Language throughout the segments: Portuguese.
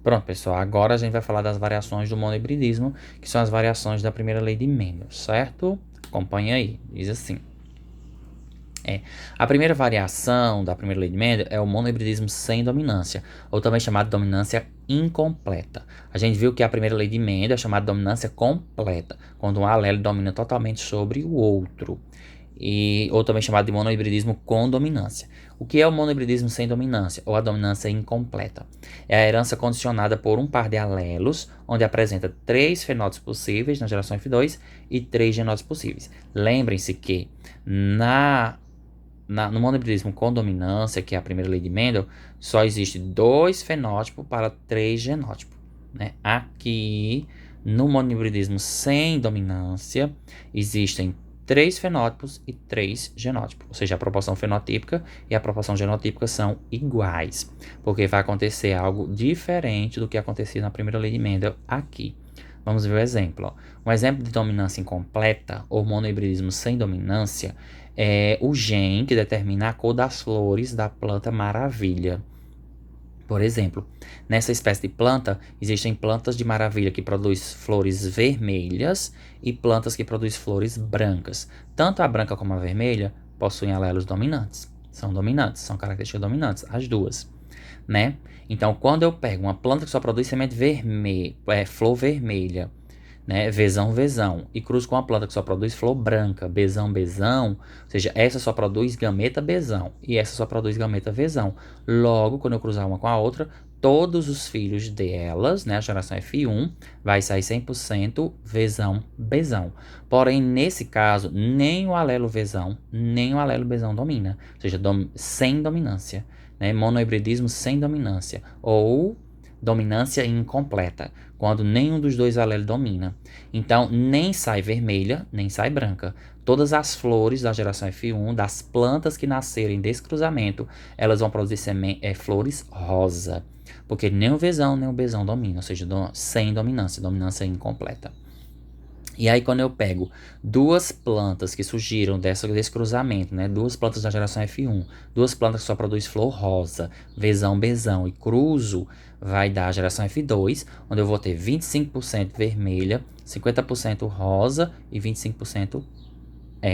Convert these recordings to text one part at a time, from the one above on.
Pronto, pessoal, agora a gente vai falar das variações do monohibridismo, que são as variações da primeira lei de Mendel, certo? Acompanha aí, diz assim. A primeira variação da primeira lei de Mendel é o monohibridismo sem dominância, ou também chamado de dominância incompleta. A gente viu que a primeira lei de Mendel é chamada de dominância completa, quando um alelo domina totalmente sobre o outro, ou também chamado de monohibridismo com dominância. O que é o monohibridismo sem dominância, ou a dominância incompleta? É a herança condicionada por um par de alelos, onde apresenta 3 fenótipos possíveis na geração F2 e 3 genótipos possíveis. Lembrem-se que no monohibridismo com dominância, que é a primeira lei de Mendel, só existe 2 fenótipos para 3 genótipos, né? Aqui, no monohibridismo sem dominância, existem 3 fenótipos e 3 genótipos, ou seja, a proporção fenotípica e a proporção genotípica são iguais, porque vai acontecer algo diferente do que acontecia na primeira lei de Mendel aqui. Vamos ver o exemplo. Um exemplo de dominância incompleta ou monohibridismo sem dominância é o gene que determina a cor das flores da planta maravilha. Por exemplo, nessa espécie de planta, existem plantas de maravilha que produzem flores vermelhas e plantas que produzem flores brancas. Tanto a branca como a vermelha possuem alelos dominantes. São características dominantes, as duas, né? Então, quando eu pego uma planta que só produz semente vermelha, flor vermelha, né, vezão, e cruzo com uma planta que só produz flor branca, bezão, ou seja, essa só produz gameta bezão e essa só produz gameta vezão. Logo, quando eu cruzar uma com a outra, todos os filhos delas, né, a geração F1, vai sair 100% vezão, bezão. Porém, nesse caso, nem o alelo vezão, nem o alelo bezão domina, ou seja, sem dominância, né, monohibridismo sem dominância, ou dominância incompleta, quando nenhum dos dois alelos domina. Então, nem sai vermelha, nem sai branca. Todas as flores da geração F1, das plantas que nascerem desse cruzamento, elas vão produzir flores rosa, porque nem o Vzão nem o Bzão dominam, ou seja, sem dominância, dominância incompleta. E aí, quando eu pego duas plantas que surgiram desse cruzamento, né? Duas plantas da geração F1, duas plantas que só produzem flor rosa, Vzão, Bzão, e cruzo, vai dar a geração F2, onde eu vou ter 25% vermelha, 50% rosa e 25%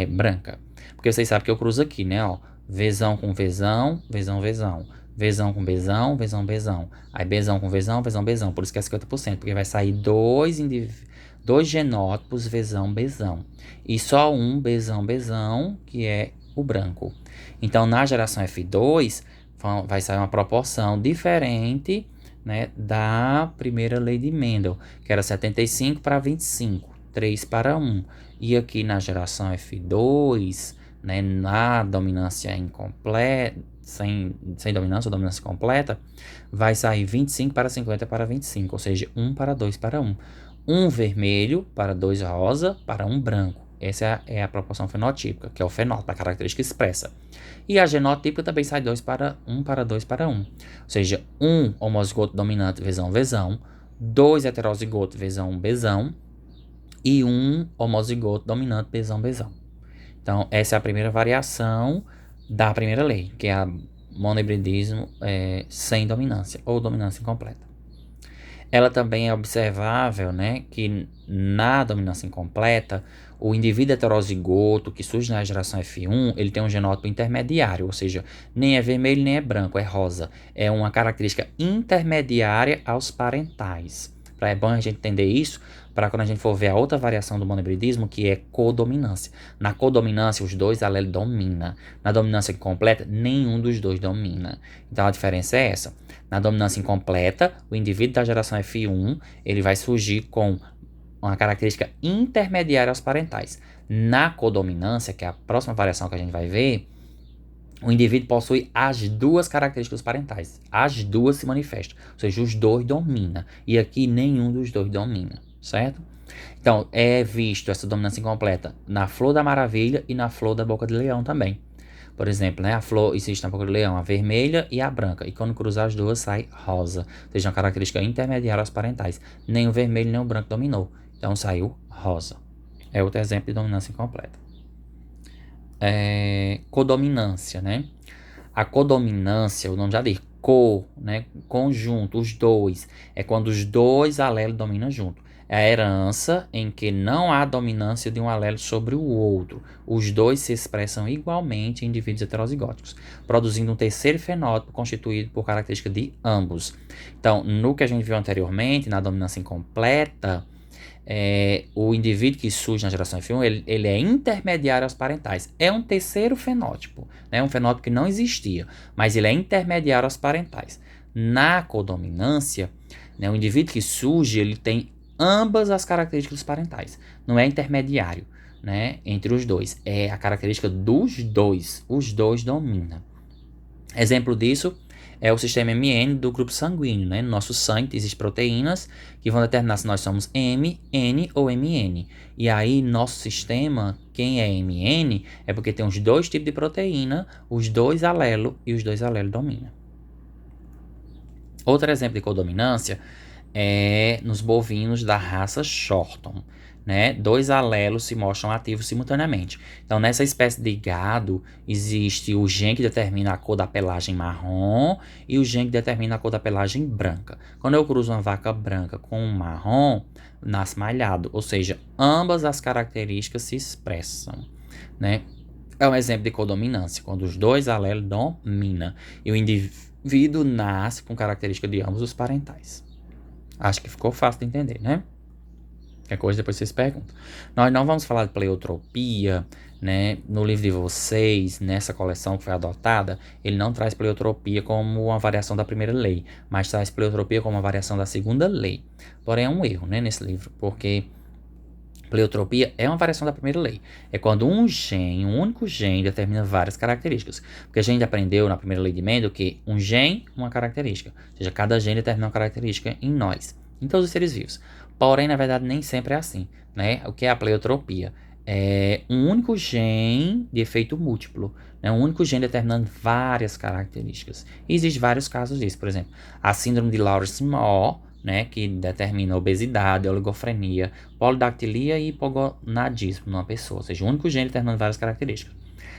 branca. Porque vocês sabem que eu cruzo aqui, né? Ó, Vzão com Vzão, Vzão, Vzão. Vzão com Bzão, Vzão, Bzão. Aí Bzão com Vzão, Vzão, Bzão. Por isso que é 50%, porque vai sair dois genótipos Vzão, Bzão. E só um Bzão, Bzão, que é o branco. Então, na geração F2, vai sair uma proporção diferente, né, da primeira lei de Mendel, que era 75 para 25, 3 para 1. E aqui na geração F2, né, na dominância incompleta, sem dominância ou dominância completa, vai sair 25 para 50 para 25, ou seja, 1 para 2 para 1. 1 vermelho para 2 rosa para 1 branco. Essa é a proporção fenotípica, que é o fenótipo, a característica expressa. E a genotípica também sai 2 para 1 para 2 para 1. Ou seja, 1 homozigoto dominante Vzão, 2 heterozigoto Vzão, e 1 homozigoto dominante Bzão. Então, essa é a primeira variação da primeira lei, que é a monohibridismo sem dominância, ou dominância incompleta. Ela também é observável, né, que na dominância incompleta, o indivíduo heterozigoto que surge na geração F1, ele tem um genótipo intermediário, ou seja, nem é vermelho nem é branco, é rosa. É uma característica intermediária aos parentais. É bom a gente entender isso para quando a gente for ver a outra variação do monohibridismo, que é codominância. Na codominância, os dois alelos dominam. Na dominância incompleta, nenhum dos dois domina. Então a diferença é essa. Na dominância incompleta, o indivíduo da geração F1 ele vai surgir com uma característica intermediária aos parentais. Na codominância, que é a próxima variação que a gente vai ver, o indivíduo possui as duas características parentais. As duas se manifestam. Ou seja, os dois dominam. E aqui nenhum dos dois domina, certo? Então, é visto essa dominância incompleta na flor da maravilha e na flor da boca de leão também. Por exemplo, né, a flor existe na boca do leão, a vermelha e a branca. E quando cruzar as duas, sai rosa. Ou seja, uma característica intermediária aos parentais. Nem o vermelho nem o branco dominou. Então, saiu rosa. É outro exemplo de dominância incompleta. Codominância, né? A codominância, o nome já diz, né, conjunto, os dois, é quando os dois alelos dominam junto. É a herança em que não há dominância de um alelo sobre o outro. Os dois se expressam igualmente em indivíduos heterozigóticos, produzindo um terceiro fenótipo constituído por característica de ambos. Então, no que a gente viu anteriormente, na dominância incompleta, o indivíduo que surge na geração F1, ele é intermediário aos parentais. É um terceiro fenótipo, né? Um fenótipo que não existia, mas ele é intermediário aos parentais. Na codominância, né, o indivíduo que surge, ele tem ambas as características dos parentais. Não é intermediário, né, entre os dois. É a característica dos dois. Os dois dominam. Exemplo disso é o sistema MN do grupo sanguíneo, né? No nosso sangue existem proteínas que vão determinar se nós somos M, N ou MN. E aí, nosso sistema, quem é MN, é porque tem os dois tipos de proteína, os dois alelos, e os dois alelos dominam. Outro exemplo de codominância é nos bovinos da raça Shorton, né? Dois alelos se mostram ativos simultaneamente. Então, nessa espécie de gado, existe o gene que determina a cor da pelagem marrom e o gene que determina a cor da pelagem branca. Quando eu cruzo uma vaca branca com um marrom, nasce malhado, ou seja, ambas as características se expressam, né? É um exemplo de codominância, quando os dois alelos dominam e o indivíduo nasce com característica de ambos os parentais. Acho que ficou fácil de entender, né? Qualquer coisa depois vocês perguntam. Nós não vamos falar de pleiotropia, né? No livro de vocês, nessa coleção que foi adotada, ele não traz pleiotropia como uma variação da primeira lei, mas traz pleiotropia como uma variação da segunda lei. Porém, é um erro, né, nesse livro, porque pleiotropia é uma variação da primeira lei. É quando um único gene, determina várias características. Porque a gente aprendeu na primeira lei de Mendel que um gene, uma característica. Ou seja, cada gene determina uma característica em nós, em todos os seres vivos. Porém, na verdade, nem sempre é assim, né? O que é a pleiotropia? É um único gene de efeito múltiplo, né? Um único gene determinando várias características. E existem vários casos disso. Por exemplo, a síndrome de Lawrence-Moore, né, que determina obesidade, oligofrenia, polidactilia e hipogonadismo numa pessoa, ou seja, o único gene determinando várias características.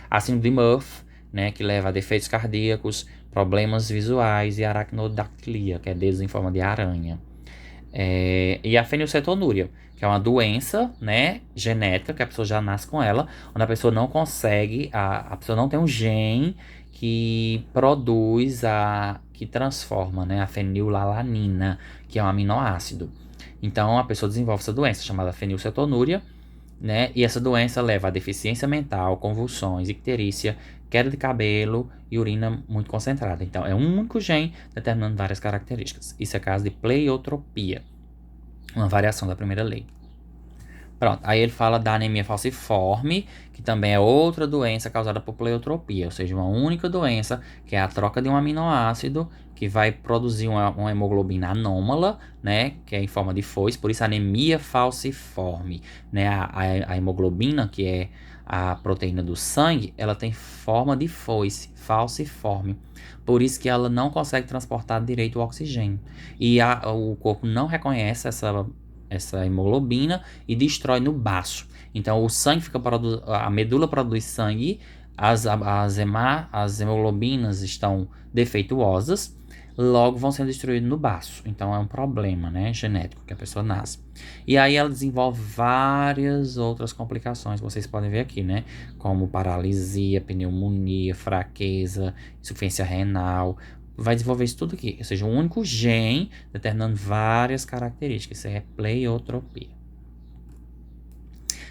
A síndrome de Murphy, né, que leva a defeitos cardíacos, problemas visuais e aracnodactilia, que é dedos em forma de aranha. E a fenilcetonúria, que é uma doença, né, genética, que a pessoa já nasce com ela, onde a pessoa não consegue, a pessoa não tem um gene que produz que transforma, né, a fenilalanina, que é um aminoácido. Então, a pessoa desenvolve essa doença chamada fenilcetonúria, né, e essa doença leva a deficiência mental, convulsões, icterícia, queda de cabelo e urina muito concentrada. Então, é um único gene determinando várias características. Isso é caso de pleiotropia, uma variação da primeira lei. Pronto, aí ele fala da anemia falciforme, que também é outra doença causada por pleiotropia, ou seja, uma única doença, que é a troca de um aminoácido, que vai produzir uma hemoglobina anômala, né, que é em forma de foice, por isso anemia falciforme, né, a hemoglobina, que é a proteína do sangue, ela tem forma de foice, falciforme, por isso que ela não consegue transportar direito o oxigênio, e o corpo não reconhece essa hemoglobina e destrói no baço. Então o sangue fica a medula produz sangue, as hemoglobinas estão defeituosas, logo vão sendo destruídas no baço. Então é um problema, né, genético que a pessoa nasce. E aí ela desenvolve várias outras complicações, vocês podem ver aqui, né, como paralisia, pneumonia, fraqueza, insuficiência renal. Vai desenvolver isso tudo aqui, ou seja, um único gene determinando várias características. Isso aí é pleiotropia.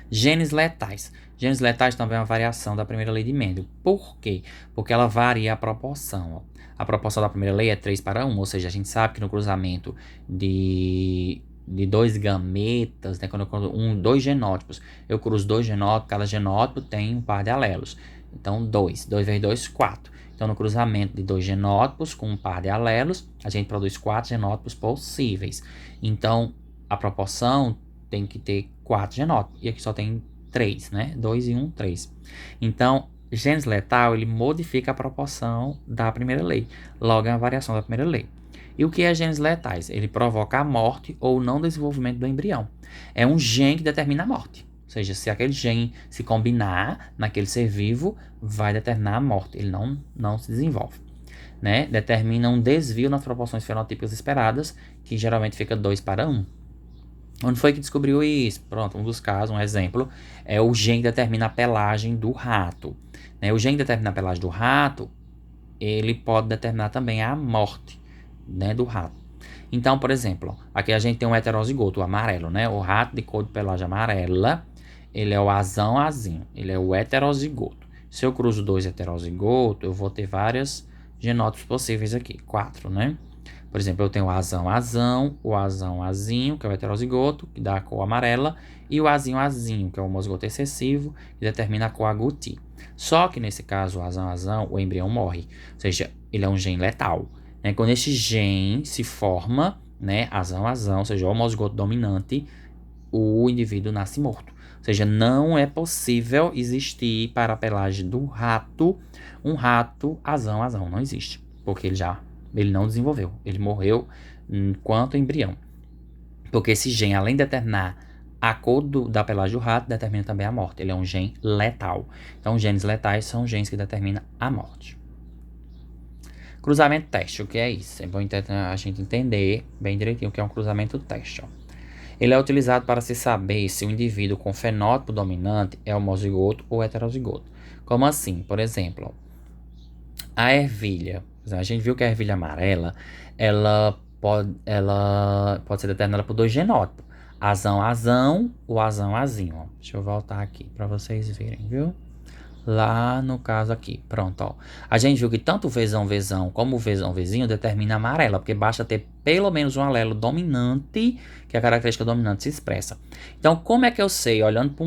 Genes letais. Genes letais também é uma variação da primeira lei de Mendel. Por quê? Porque ela varia a proporção. Ó. A proporção da primeira lei é 3:1, ou seja, a gente sabe que no cruzamento de dois gametas, né, quando eu cruzo dois genótipos, eu cruzo dois genótipos, cada genótipo tem um par de alelos. Então, 2 vezes 2, 4. Então, no cruzamento de dois genótipos com um par de alelos, a gente produz 4 genótipos possíveis. Então, a proporção tem que ter 4 genótipos. E aqui só tem 3, né? 2 e 1, 3. Então, genes letal, ele modifica a proporção da primeira lei. Logo, é uma variação da primeira lei. E o que é genes letais? Ele provoca a morte ou não desenvolvimento do embrião. É um gene que determina a morte. Ou seja, se aquele gene se combinar naquele ser vivo, vai determinar a morte. Ele não se desenvolve. né, determina um desvio nas proporções fenotípicas esperadas, que geralmente fica 2:1. Onde foi que descobriu isso? Pronto, um dos casos, um exemplo, é o gene que determina a pelagem do rato. Né? O gene que determina a pelagem do rato, ele pode determinar também a morte, né, do rato. Então, por exemplo, aqui a gente tem um heterozigoto, o amarelo, né? O rato de cor de pelagem amarela, ele é o azinho, ele é o heterozigoto. Se eu cruzo dois heterozigotos, eu vou ter vários genótipos possíveis aqui, 4, né? Por exemplo, eu tenho o azão, o azinho, que é o heterozigoto, que dá a cor amarela, e o azinho, que é o homozigoto excessivo, que determina a cor agouti. Só que nesse caso, o azão, o embrião morre. Ou seja, ele é um gene letal. Né? Quando esse gene se forma, né, azão, ou seja, o homozigoto dominante, o indivíduo nasce morto. Ou seja, não é possível existir para a pelagem do rato um rato azão. Não existe, porque ele não desenvolveu. Ele morreu enquanto embrião. Porque esse gene, além de determinar a cor da pelagem do rato, determina também a morte. Ele é um gene letal. Então, genes letais são genes que determinam a morte. Cruzamento teste, o que é isso? É bom a gente entender bem direitinho o que é um cruzamento teste. Ó. Ele é utilizado para se saber se o indivíduo com fenótipo dominante é homozigoto ou heterozigoto. Como assim? Por exemplo, a ervilha. A gente viu que a ervilha amarela, ela pode ser determinada por dois genótipos. Azão, o azinho. Ó. Deixa eu voltar aqui para vocês verem, viu? Lá no caso aqui, pronto, ó. A gente viu que tanto o vezão como o vezinho determina a amarela, porque basta ter pelo menos um alelo dominante, que a característica dominante se expressa. Então, como é que eu sei, olhando para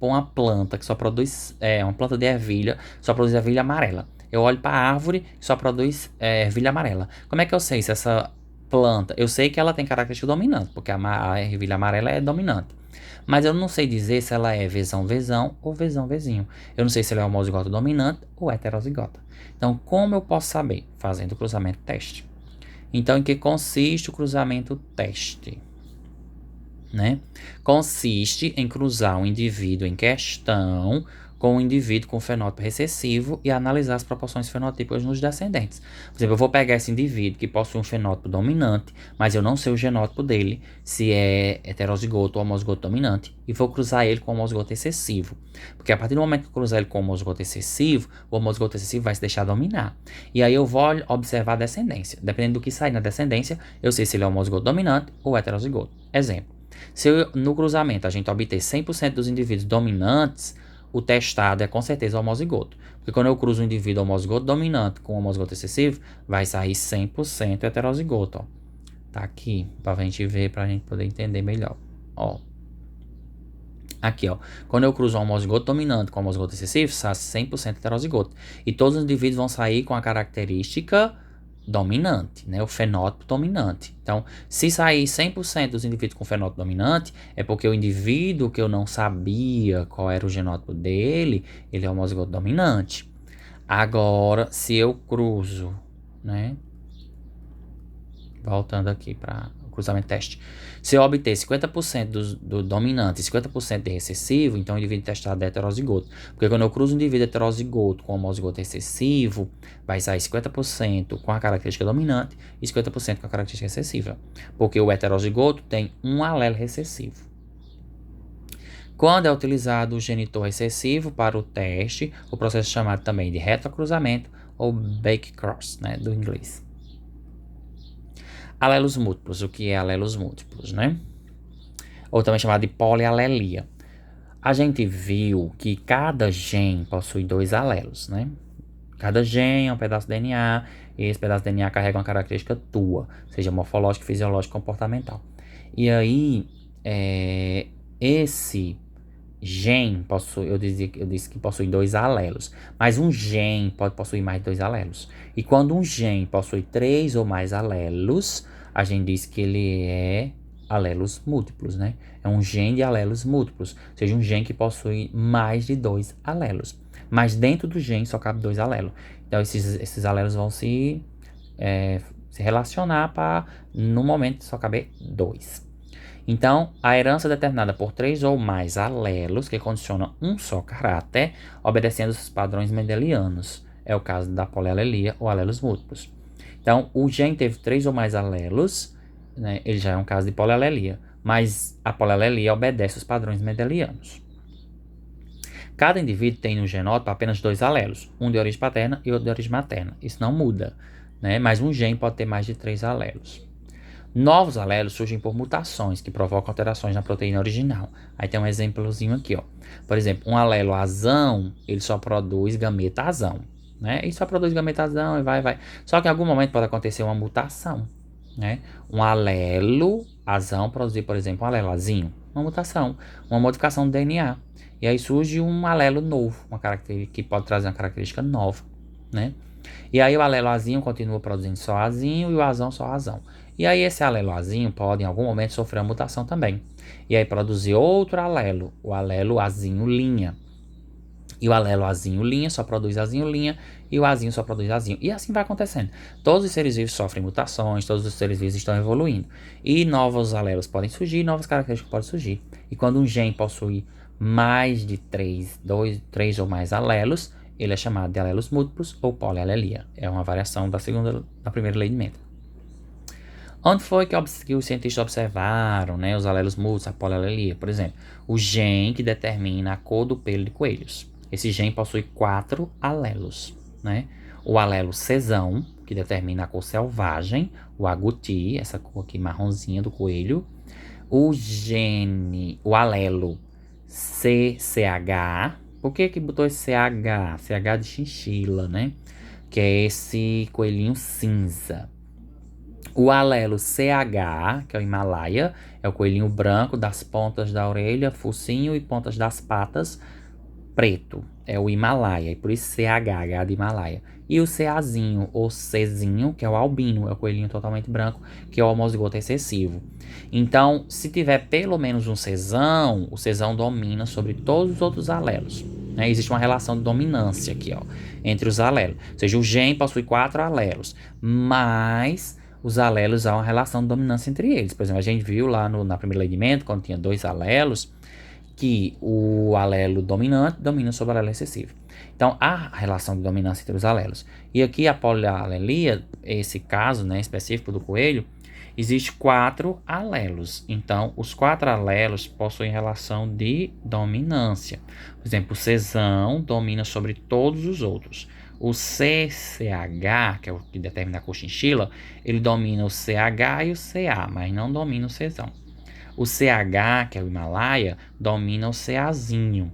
uma planta que só produz, uma planta de ervilha, só produz ervilha amarela? Eu olho para a árvore que só produz ervilha amarela. Como é que eu sei se essa planta, eu sei que ela tem característica dominante, porque a ervilha amarela é dominante. Mas eu não sei dizer se ela é vezão ou vezinho. Eu não sei se ela é homozigota dominante ou heterozigota. Então, como eu posso saber? Fazendo o cruzamento teste. Então, em que consiste o cruzamento teste? Né? Consiste em cruzar um indivíduo em questão com um indivíduo com fenótipo recessivo e analisar as proporções fenotípicas nos descendentes. Por exemplo, eu vou pegar esse indivíduo que possui um fenótipo dominante, mas eu não sei o genótipo dele, se é heterozigoto ou homozigoto dominante, e vou cruzar ele com o homozigoto excessivo. Porque a partir do momento que eu cruzar ele com o homozigoto excessivo, o homozigoto excessivo vai se deixar dominar. E aí eu vou observar a descendência. Dependendo do que sair na descendência, eu sei se ele é homozigoto dominante ou heterozigoto. Exemplo. Se no cruzamento a gente obter 100% dos indivíduos dominantes, o testado é com certeza homozigoto. Porque quando eu cruzo um indivíduo homozigoto dominante com homozigoto excessivo, vai sair 100% heterozigoto. Ó. Tá aqui, pra gente ver, pra gente poder entender melhor. Ó. Aqui, ó. Quando eu cruzo um homozigoto dominante com homozigoto excessivo, sai 100% heterozigoto. E todos os indivíduos vão sair com a característica dominante, né? O fenótipo dominante. Então, se sair 100% dos indivíduos com fenótipo dominante, é porque o indivíduo que eu não sabia qual era o genótipo dele, ele é homozigoto dominante. Agora, se eu cruzo, né? Voltando aqui para o cruzamento teste. Se eu obter 50% do dominante e 50% de recessivo, então o indivíduo testado é heterozigoto. Porque quando eu cruzo um indivíduo heterozigoto com homozigoto recessivo, vai sair 50% com a característica dominante e 50% com a característica recessiva. Porque o heterozigoto tem um alelo recessivo. Quando é utilizado o genitor recessivo para o teste, o processo é chamado também de retrocruzamento ou back-cross, né, do inglês. Alelos múltiplos. O que é alelos múltiplos, né? Ou também chamado de polialelia. A gente viu que cada gene possui dois alelos, né? Cada gene é um pedaço de DNA, e esse pedaço de DNA carrega uma característica tua, seja morfológica, fisiológica, comportamental. E aí, esse gene possui, eu disse que possui dois alelos, mas um gene pode possuir mais de dois alelos. E quando um gene possui 3 ou mais alelos, a gente diz que ele é alelos múltiplos, né? É um gene de alelos múltiplos, ou seja, um gene que possui mais de 2 alelos. Mas dentro do gene só cabe 2 alelos. Então esses alelos vão se relacionar para, no momento, só caber 2. Então, a herança é determinada por 3 ou mais alelos que condicionam um só caráter, obedecendo os padrões mendelianos. É o caso da polialelia ou alelos múltiplos. Então, o gene teve 3 ou mais alelos, né? Ele já é um caso de polialelia, mas a polialelia obedece os padrões mendelianos. Cada indivíduo tem no genótipo apenas 2 alelos, um de origem paterna e outro de origem materna. Isso não muda, né? Mas um gene pode ter mais de 3 alelos. Novos alelos surgem por mutações que provocam alterações na proteína original. Aí tem um exemplozinho aqui, ó. Por exemplo, um alelo azão, ele só produz gameta azão, né? Ele só produz gameta azão e vai. Só que em algum momento pode acontecer uma mutação, né? Um alelo azão produzir, por exemplo, um alelo azinho, uma mutação, uma modificação do DNA. E aí surge um alelo novo, uma característica que pode trazer uma característica nova, né? E aí o alelo azinho continua produzindo só azinho e o azão só azão. E aí esse alelo azinho pode em algum momento sofrer uma mutação também. E aí produzir outro alelo, o alelo azinho linha. E o alelo azinho linha só produz azinho linha e o azinho só produz azinho. E assim vai acontecendo. Todos os seres vivos sofrem mutações, todos os seres vivos estão evoluindo. E novos alelos podem surgir, novas características podem surgir. E quando um gene possui mais de 3 ou mais alelos, ele é chamado de alelos múltiplos ou polialelia. É uma variação da primeira lei de Mendel. Onde foi que os cientistas observaram, né, os alelos múltiplos, a polialelia? Por exemplo, o gene que determina a cor do pelo de coelhos. Esse gene possui 4 alelos, né? O alelo Czão, que determina a cor selvagem, o agouti, essa cor aqui marronzinha do coelho. O alelo CCH. Por que botou esse CH? CH de chinchila, né? Que é esse coelhinho cinza. O alelo CH, que é o Himalaia, é o coelhinho branco das pontas da orelha, focinho e pontas das patas, preto. É o Himalaia, e por isso CH, H de Himalaia. E o CAzinho, ou Czinho, que é o albino, é o coelhinho totalmente branco, que é o homozigoto excessivo. Então, se tiver pelo menos um Czão, o Czão domina sobre todos os outros alelos. Né? Existe uma relação de dominância aqui, ó, entre os alelos. Ou seja, o gene possui 4 alelos, mas os alelos há uma relação de dominância entre eles. Por exemplo, a gente viu lá na primeira lei de Mendel, quando tinha 2 alelos, que o alelo dominante domina sobre o alelo excessivo. Então, há relação de dominância entre os alelos. E aqui a polialelia, esse caso, né, específico do coelho, existe 4 alelos. Então, os 4 alelos possuem relação de dominância. Por exemplo, o Czão domina sobre todos os outros. O CCH, que é o que determina a cochinchila, ele domina o CH e o CA, mas não domina o Czão. O CH, que é o Himalaia, domina o CAzinho,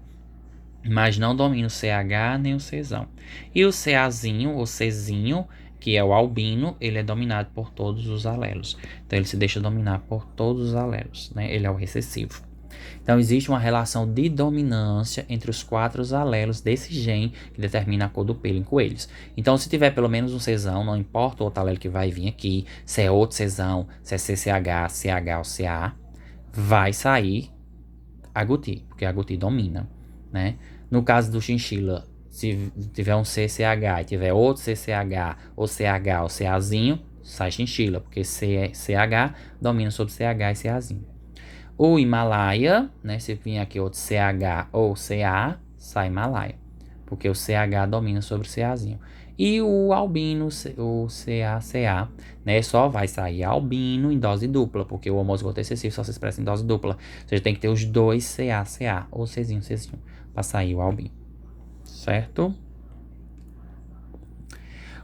mas não domina o CH nem o Czão. E o CAzinho, ou Czinho, que é o albino, ele é dominado por todos os alelos. Então, ele se deixa dominar por todos os alelos, né? Ele é o recessivo. Então, existe uma relação de dominância entre os 4 alelos desse gene que determina a cor do pelo em coelhos. Então, se tiver pelo menos um Czão, não importa o outro alelo que vai vir aqui, se é outro Czão, se é CCH, CH ou CA, vai sair agouti, porque agouti domina, né? No caso do chinchila, se tiver um CCH e tiver outro CCH ou CH ou CAzinho, sai chinchila, porque CH domina sobre CH e CAzinho. O Himalaia, né, se vir aqui outro CH ou CA, sai Himalaia, porque o CH domina sobre o CAzinho. E o albino, o CACA, né, só vai sair albino em dose dupla, porque o homozigoto excessivo só se expressa em dose dupla. Ou seja, tem que ter os dois CACA, ou Czinho, para sair o albino. Certo?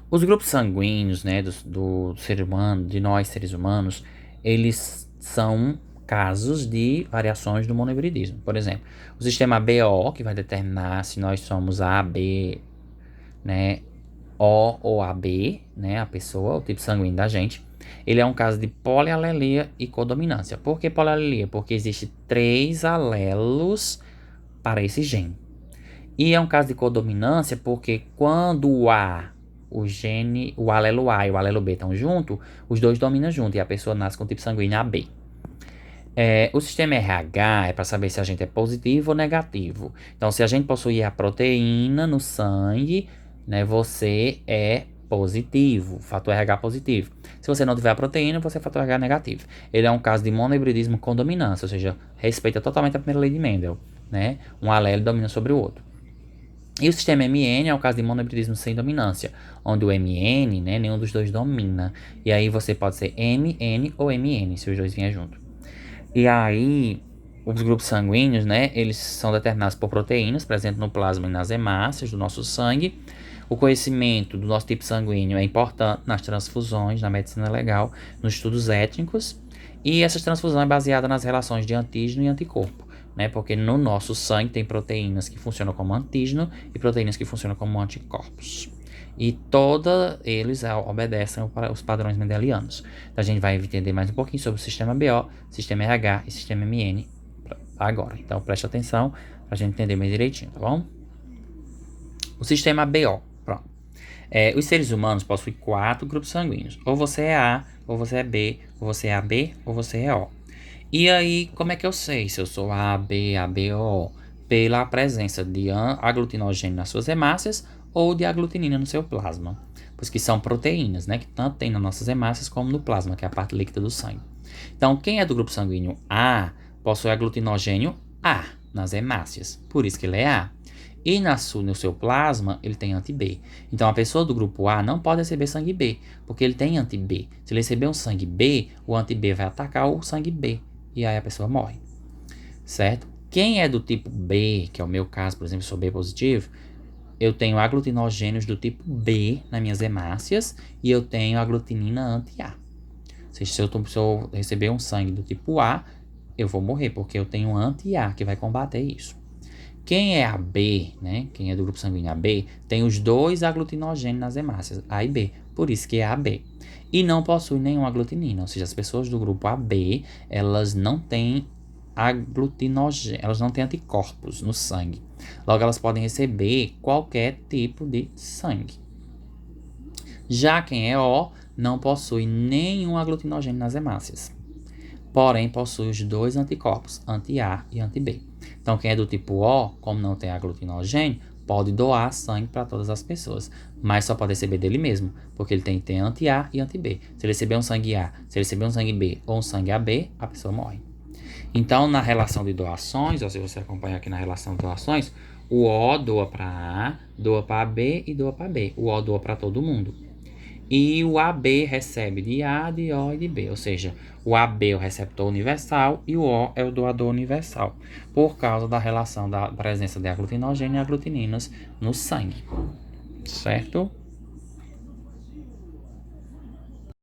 Os grupos sanguíneos, né, do ser humano, de nós seres humanos, eles são casos de variações do monohibridismo. Por exemplo, o sistema ABO, que vai determinar se nós somos AB, né, O ou AB, né, a pessoa, o tipo sanguíneo da gente, ele é um caso de polialelia e codominância. Por que polialelia? Porque existe 3 alelos para esse gene. E é um caso de codominância porque quando o alelo A e o alelo B estão juntos, os dois dominam junto e a pessoa nasce com o tipo sanguíneo AB. O sistema RH é para saber se a gente é positivo ou negativo. Então, se a gente possuir a proteína no sangue, né, você é positivo, fator RH positivo. Se você não tiver a proteína, você é fator RH negativo. Ele é um caso de monohibridismo com dominância, ou seja, respeita totalmente a primeira lei de Mendel, né? Um alelo domina sobre o outro. E o sistema MN é o caso de monohibridismo sem dominância, onde o MN, né, nenhum dos dois domina. E aí você pode ser MN ou MN, se os dois vierem junto. E aí, os grupos sanguíneos, né, eles são determinados por proteínas presentes no plasma e nas hemácias do nosso sangue. O conhecimento do nosso tipo sanguíneo é importante nas transfusões, na medicina legal, nos estudos étnicos. E essa transfusão é baseada nas relações de antígeno e anticorpo, né? Porque no nosso sangue tem proteínas que funcionam como antígeno e proteínas que funcionam como anticorpos. E todos eles obedecem os padrões mendelianos. Então a gente vai entender mais um pouquinho sobre o sistema BO, sistema RH e sistema MN agora. Então preste atenção para a gente entender bem direitinho, tá bom? O sistema BO, pronto. Os seres humanos possuem 4 grupos sanguíneos. Ou você é A, ou você é B, ou você é AB, ou você é O. E aí, como é que eu sei se eu sou A, B, AB ou O? Pela presença de aglutinogênio nas suas hemácias ou de aglutinina no seu plasma. Pois que são proteínas, né? Que tanto tem nas nossas hemácias como no plasma, que é a parte líquida do sangue. Então, quem é do grupo sanguíneo A possui aglutinogênio A nas hemácias. Por isso que ele é A. E no seu plasma, ele tem anti-B. Então, a pessoa do grupo A não pode receber sangue B, porque ele tem anti-B. Se ele receber um sangue B, o anti-B vai atacar o sangue B. E aí a pessoa morre. Certo? Quem é do tipo B, que é o meu caso, por exemplo, sou B positivo, eu tenho aglutinogênios do tipo B nas minhas hemácias e eu tenho aglutinina anti-A. Ou seja, se eu receber um sangue do tipo A, eu vou morrer, porque eu tenho anti-A que vai combater isso. Quem é AB, né? Quem é do grupo sanguíneo AB, tem os dois aglutinogênios nas hemácias, A e B. Por isso que é AB. E não possui nenhuma aglutinina. Ou seja, as pessoas do grupo AB, elas não têm aglutinogênio, elas não têm anticorpos no sangue. Logo, elas podem receber qualquer tipo de sangue. Já quem é O, não possui nenhum aglutinogênio nas hemácias. Porém, possui os dois anticorpos, anti-A e anti-B. Então, quem é do tipo O, como não tem aglutinogênio, pode doar sangue para todas as pessoas, mas só pode receber dele mesmo, porque ele tem que ter anti-A e anti-B. Se ele receber um sangue A, se ele receber um sangue B ou um sangue AB, a pessoa morre. Então, na relação de doações, ou se você acompanhar aqui na relação de doações, o O doa para A, doa para B e doa para B. O O doa para todo mundo. E o AB recebe de A, de O e de B. Ou seja, o AB é o receptor universal e o O é o doador universal. Por causa da relação da presença de aglutinogênio e aglutininas no sangue. Certo?